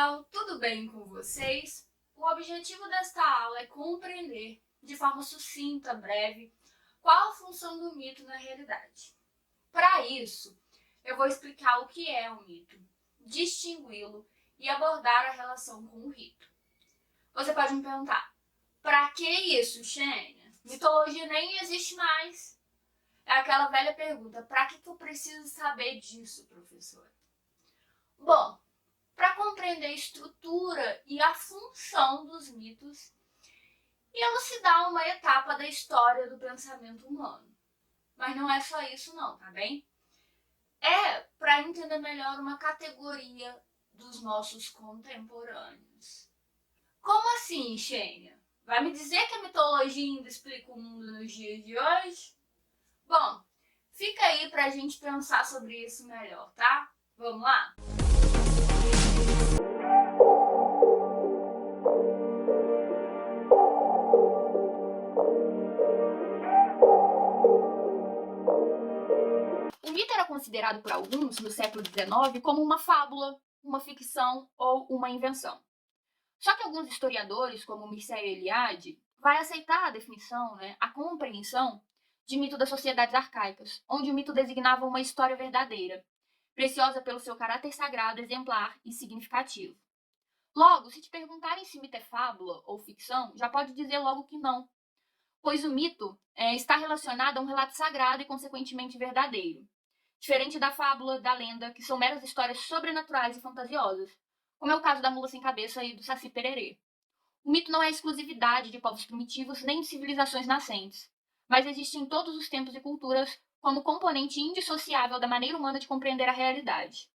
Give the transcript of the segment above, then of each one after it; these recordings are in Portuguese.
pessoal, tudo bem com vocês? O objetivo desta aula é compreender, de forma sucinta, breve, qual a função do mito na realidade. Para isso, eu vou explicar o que é um mito, distingui-lo e abordar a relação com o rito. Você pode me perguntar, para que isso, Xênia? Mitologia nem existe mais. É aquela velha pergunta, para que eu preciso saber disso, professora? Bom, para compreender a estrutura e a função dos mitos e elucidar uma etapa da história do pensamento humano. Mas não é só isso não, tá bem? É para entender melhor uma categoria dos nossos contemporâneos. Como assim, Xênia? Vai me dizer que a mitologia ainda explica o mundo nos dias de hoje? Bom, fica aí pra gente pensar sobre isso melhor, tá? Vamos lá? O mito era considerado por alguns, no século XIX, como uma fábula, uma ficção ou uma invenção. Só que alguns historiadores, como Mircea Eliade, vai aceitar a definição, a compreensão de mito das sociedades arcaicas, onde o mito designava uma história verdadeira, preciosa pelo seu caráter sagrado, exemplar e significativo. Logo, se te perguntarem se mito é fábula ou ficção, já pode dizer logo que não, pois o mito está relacionado a um relato sagrado e, consequentemente, verdadeiro. Diferente da fábula, da lenda, que são meras histórias sobrenaturais e fantasiosas, como é o caso da mula sem cabeça e do Saci Pererê. O mito não é exclusividade de povos primitivos nem de civilizações nascentes, mas existe em todos os tempos e culturas como componente indissociável da maneira humana de compreender a realidade.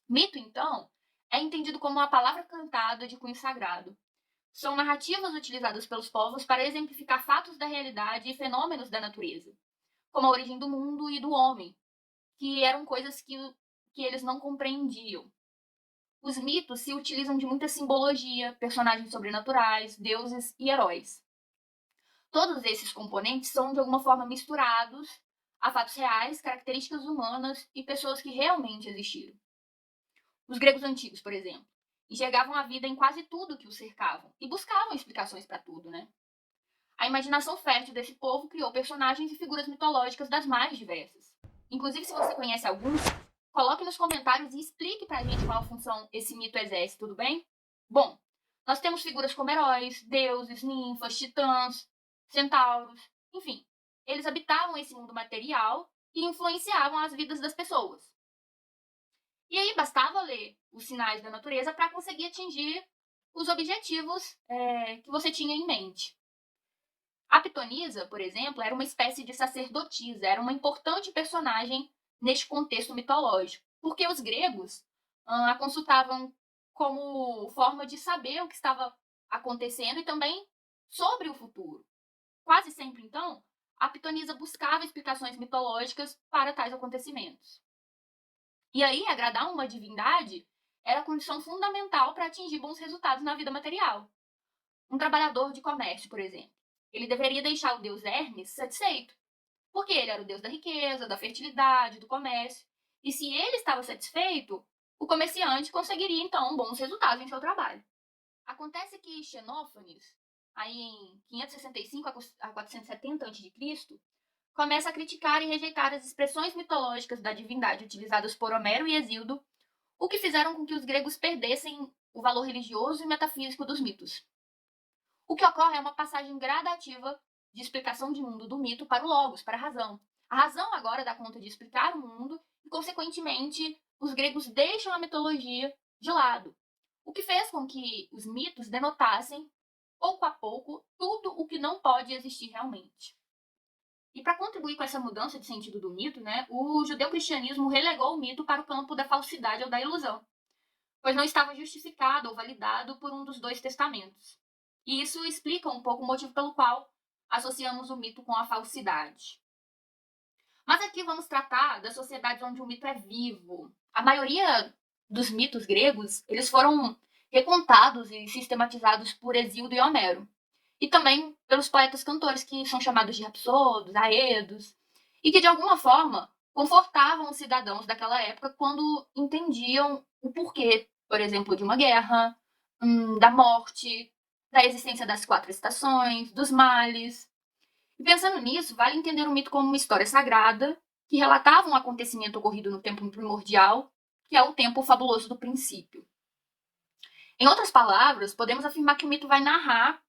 Mito, então, é entendido como uma palavra cantada de cunho sagrado. São narrativas utilizadas pelos povos para exemplificar fatos da realidade e fenômenos da natureza, como a origem do mundo e do homem, que eram coisas que eles não compreendiam. Os mitos se utilizam de muita simbologia, personagens sobrenaturais, deuses e heróis. Todos esses componentes são de alguma forma misturados a fatos reais, características humanas e pessoas que realmente existiram. Os gregos antigos, por exemplo, enxergavam a vida em quase tudo que os cercavam e buscavam explicações para tudo, A imaginação fértil desse povo criou personagens e figuras mitológicas das mais diversas. Inclusive, se você conhece alguns, coloque nos comentários e explique pra gente qual função esse mito exerce, tudo bem? Bom, nós temos figuras como heróis, deuses, ninfas, titãs, centauros, enfim. Eles habitavam esse mundo material e influenciavam as vidas das pessoas. E aí bastava ler os sinais da natureza para conseguir atingir os objetivos que você tinha em mente. A Pitonisa, por exemplo, era uma espécie de sacerdotisa, era uma importante personagem neste contexto mitológico, porque os gregos a consultavam como forma de saber o que estava acontecendo e também sobre o futuro. Quase sempre, então, a Pitonisa buscava explicações mitológicas para tais acontecimentos. E aí, agradar uma divindade era a condição fundamental para atingir bons resultados na vida material. Um trabalhador de comércio, por exemplo, ele deveria deixar o deus Hermes satisfeito, porque ele era o deus da riqueza, da fertilidade, do comércio. E se ele estava satisfeito, o comerciante conseguiria, então, bons resultados em seu trabalho. Acontece que Xenófanes, aí em 565 a 470 a.C., começa a criticar e rejeitar as expressões mitológicas da divindade utilizadas por Homero e Hesíodo, o que fizeram com que os gregos perdessem o valor religioso e metafísico dos mitos. O que ocorre é uma passagem gradativa de explicação de mundo do mito para o logos, para a razão. A razão agora dá conta de explicar o mundo e, consequentemente, os gregos deixam a mitologia de lado, o que fez com que os mitos denotassem, pouco a pouco, tudo o que não pode existir realmente. E para contribuir com essa mudança de sentido do mito, o judeu-cristianismo relegou o mito para o campo da falsidade ou da ilusão, pois não estava justificado ou validado por um dos dois testamentos. E isso explica um pouco o motivo pelo qual associamos o mito com a falsidade. Mas aqui vamos tratar das sociedades onde o mito é vivo. A maioria dos mitos gregos, eles foram recontados e sistematizados por Hesíodo e Homero. E também pelos poetas cantores, que são chamados de rapsodos, aedos, e que de alguma forma confortavam os cidadãos daquela época quando entendiam o porquê por exemplo, de uma guerra, da morte, da existência das 4 estações, dos males. E pensando nisso, vale entender o mito como uma história sagrada que relatava um acontecimento ocorrido no tempo primordial, que é o tempo fabuloso do princípio. Em outras palavras, podemos afirmar que o mito vai narrar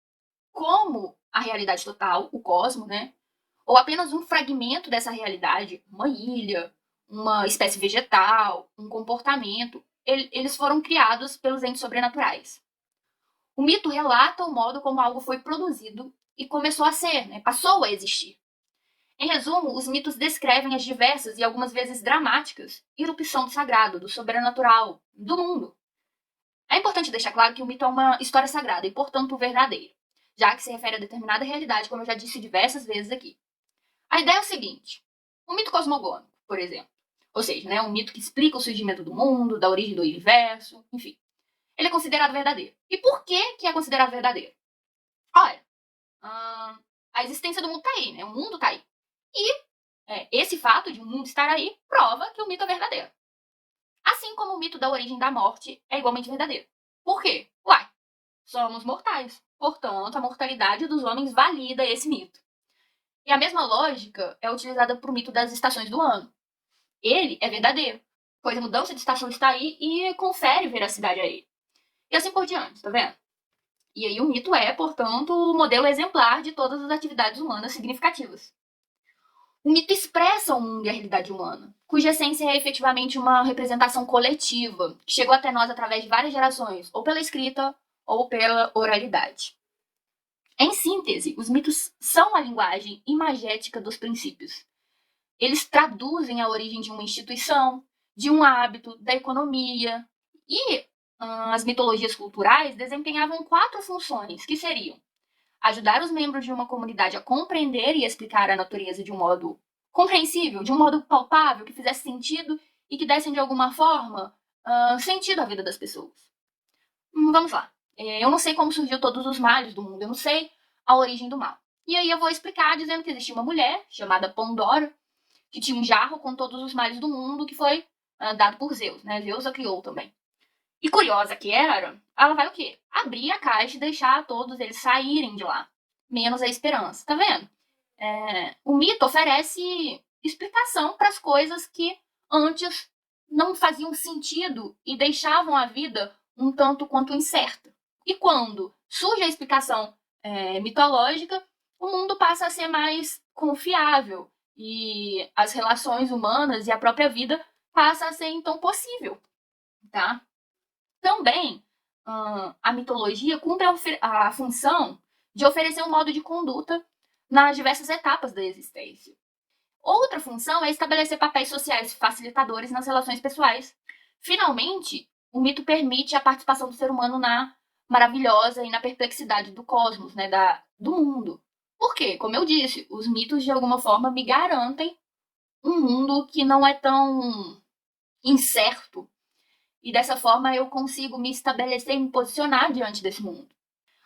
como a realidade total, o cosmos, né? Ou apenas um fragmento dessa realidade, uma ilha, uma espécie vegetal, um comportamento, eles foram criados pelos entes sobrenaturais. O mito relata o modo como algo foi produzido e começou a ser, né? Passou a existir. Em resumo, os mitos descrevem as diversas e algumas vezes dramáticas irrupção do sagrado, do sobrenatural, do mundo. É importante deixar claro que o mito é uma história sagrada e, portanto, verdadeira, já que se refere a determinada realidade, como eu já disse diversas vezes aqui. A ideia é o seguinte: o mito cosmogônico, por exemplo, ou seja, né, um mito que explica o surgimento do mundo, da origem do universo, enfim, ele é considerado verdadeiro. E por que é considerado verdadeiro? Olha, a existência do mundo está aí, né? O mundo está aí. E esse fato de o mundo estar aí prova que o mito é verdadeiro. Assim como o mito da origem da morte é igualmente verdadeiro. Por quê? Uai, somos mortais. Portanto, a mortalidade dos homens valida esse mito. E a mesma lógica é utilizada para o mito das estações do ano. Ele é verdadeiro, pois a mudança de estação está aí e confere veracidade a ele. E assim por diante, tá vendo? E aí o mito é, portanto, o modelo exemplar de todas as atividades humanas significativas. O mito expressa o mundo e a realidade humana, cuja essência é efetivamente uma representação coletiva, que chegou até nós através de várias gerações, ou pela escrita ou pela oralidade. Em síntese, os mitos são a linguagem imagética dos princípios. Eles traduzem a origem de uma instituição, de um hábito, da economia. E as mitologias culturais desempenhavam 4 funções, que seriam ajudar os membros de uma comunidade a compreender e explicar a natureza de um modo compreensível, de um modo palpável, que fizesse sentido e que dessem de alguma forma sentido à vida das pessoas. Vamos lá. Eu não sei como surgiu todos os males do mundo, eu não sei a origem do mal. E aí eu vou explicar dizendo que existia uma mulher chamada Pandora, que tinha um jarro com todos os males do mundo que foi dado por Zeus, né? Zeus a criou também. E curiosa que era, ela vai o quê? Abrir a caixa e deixar todos eles saírem de lá. Menos a esperança, tá vendo? O mito oferece explicação para as coisas que antes não faziam sentido e deixavam a vida um tanto quanto incerta. E quando surge a explicação mitológica, o mundo passa a ser mais confiável e as relações humanas e a própria vida passa a ser então possível, tá? Também a mitologia cumpre a função de oferecer um modo de conduta nas diversas etapas da existência. Outra função é estabelecer papéis sociais facilitadores nas relações pessoais. Finalmente, o mito permite a participação do ser humano na maravilhosa e na perplexidade do cosmos, né, do mundo. Por quê? Como eu disse, os mitos de alguma forma me garantem um mundo que não é tão incerto. E dessa forma eu consigo me estabelecer e me posicionar diante desse mundo.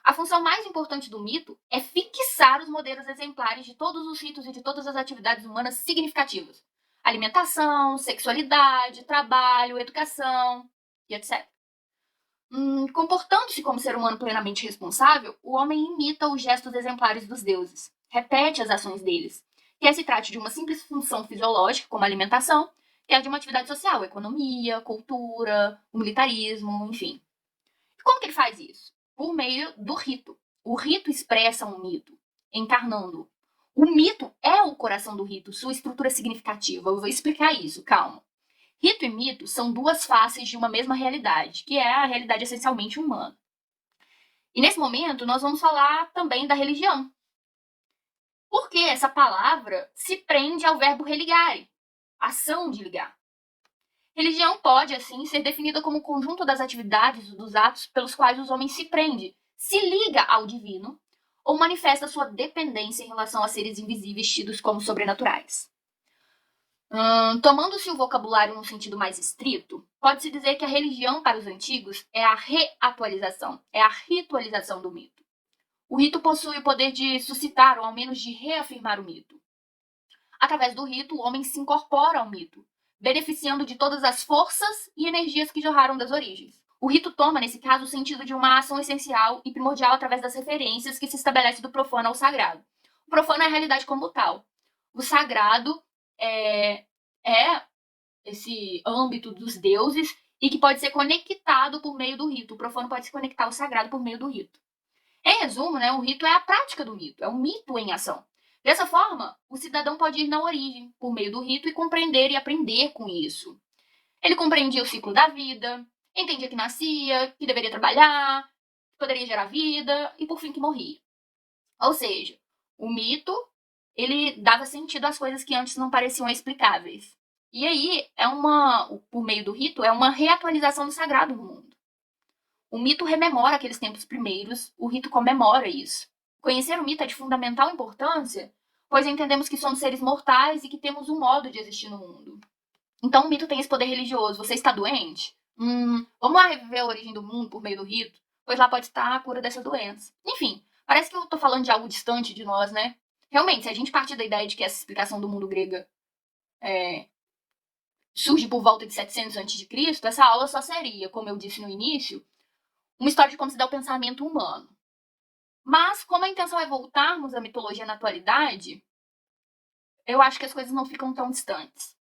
A função mais importante do mito é fixar os modelos exemplares de todos os ritos e de todas as atividades humanas significativas. Alimentação, sexualidade, trabalho, educação e etc. Comportando-se como ser humano plenamente responsável, o homem imita os gestos exemplares dos deuses, repete as ações deles, quer se trate de uma simples função fisiológica, como a alimentação, quer de uma atividade social, economia, cultura, o militarismo, enfim. E como que ele faz isso? Por meio do rito. O rito expressa um mito, encarnando. O mito é o coração do rito, sua estrutura significativa. Eu vou explicar isso, calma. Rito e mito são 2 faces de uma mesma realidade, que é a realidade essencialmente humana. E nesse momento nós vamos falar também da religião. Porque essa palavra se prende ao verbo religare, ação de ligar. Religião pode, assim, ser definida como o conjunto das atividades, dos atos pelos quais os homens se prende, se liga ao divino ou manifesta sua dependência em relação a seres invisíveis tidos como sobrenaturais. Tomando-se o vocabulário num sentido mais estrito, pode-se dizer que a religião para os antigos é a reatualização, é a ritualização do mito. O rito possui o poder de suscitar ou ao menos de reafirmar o mito. Através do rito, o homem se incorpora ao mito, beneficiando de todas as forças e energias que jorraram das origens. O rito toma, nesse caso, o sentido de uma ação essencial e primordial através das referências que se estabelece do profano ao sagrado. O profano é a realidade como tal. O sagrado é esse âmbito dos deuses e que pode ser conectado por meio do rito. O profano pode se conectar ao sagrado por meio do rito. Em resumo, né, o rito é a prática do mito, é um mito em ação. Dessa forma, o cidadão pode ir na origem, por meio do rito, e compreender e aprender com isso. Ele compreendia o ciclo da vida, entendia que nascia, que deveria trabalhar, que poderia gerar vida e, por fim, que morria. Ou seja, o mito, ele dava sentido às coisas que antes não pareciam explicáveis. E aí, por meio do rito, é uma reatualização do sagrado no mundo. O mito rememora aqueles tempos primeiros, o rito comemora isso. Conhecer o mito é de fundamental importância, pois entendemos que somos seres mortais e que temos um modo de existir no mundo. Então o mito tem esse poder religioso. Você está doente? Vamos lá reviver a origem do mundo por meio do rito, pois lá pode estar a cura dessa doença. Enfim, parece que eu estou falando de algo distante de nós, né? Realmente, se a gente partir da ideia de que essa explicação do mundo grega surge por volta de 700 a.C., essa aula só seria, como eu disse no início, uma história de como se dá o pensamento humano. Mas, como a intenção é voltarmos à mitologia na atualidade, eu acho que as coisas não ficam tão distantes.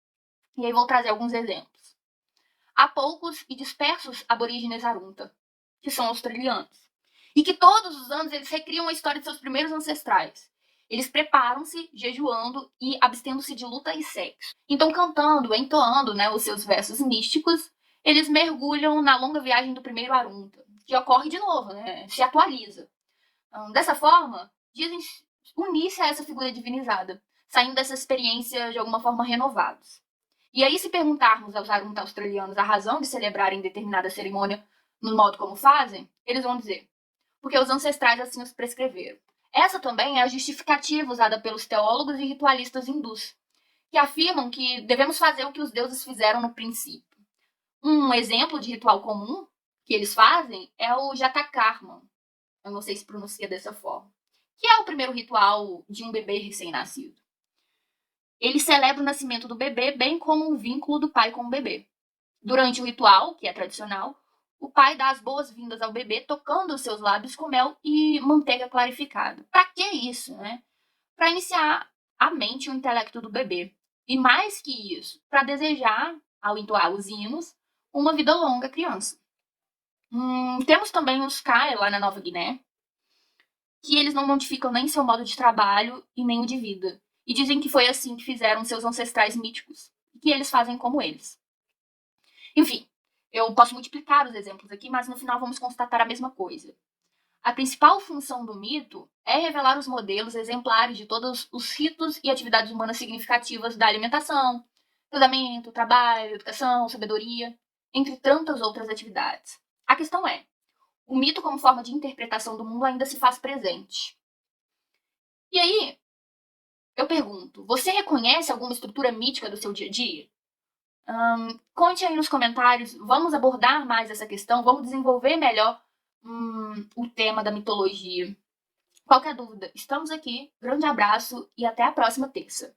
E aí vou trazer alguns exemplos. Há poucos e dispersos aborígenes Arunta, que são australianos, e que todos os anos eles recriam a história de seus primeiros ancestrais. Eles preparam-se, jejuando e abstendo-se de luta e sexo. Então, cantando, entoando, né, os seus versos místicos, eles mergulham na longa viagem do primeiro Arunta, que ocorre de novo, né, se atualiza. Dessa forma, dizem unir-se a essa figura divinizada, saindo dessa experiência de alguma forma renovados. E aí, se perguntarmos aos Arunta australianos a razão de celebrarem determinada cerimônia no modo como fazem, eles vão dizer: porque os ancestrais assim os prescreveram. Essa também é a justificativa usada pelos teólogos e ritualistas hindus, que afirmam que devemos fazer o que os deuses fizeram no princípio. Um exemplo de ritual comum que eles fazem é o Jatakarma. Eu não sei se pronuncia dessa forma. Que é o primeiro ritual de um bebê recém-nascido. Ele celebra o nascimento do bebê, bem como o vínculo do pai com o bebê. Durante o ritual, que é tradicional, o pai dá as boas-vindas ao bebê tocando os seus lábios com mel e manteiga clarificada. Para que isso, né? Para iniciar a mente e o intelecto do bebê. E mais que isso, para desejar, ao entoar os hinos, uma vida longa à criança. Temos também os Kai lá na Nova Guiné, que eles não modificam nem seu modo de trabalho e nem o de vida. E dizem que foi assim que fizeram seus ancestrais míticos, e que eles fazem como eles. Enfim, eu posso multiplicar os exemplos aqui, mas no final vamos constatar a mesma coisa. A principal função do mito é revelar os modelos exemplares de todos os ritos e atividades humanas significativas da alimentação, casamento, trabalho, educação, sabedoria, entre tantas outras atividades. A questão é, o mito como forma de interpretação do mundo ainda se faz presente. E aí, eu pergunto, você reconhece alguma estrutura mítica do seu dia a dia? Conte aí nos comentários, vamos abordar mais essa questão, vamos desenvolver melhor o tema da mitologia. Qualquer dúvida, estamos aqui. Grande abraço e até a próxima terça.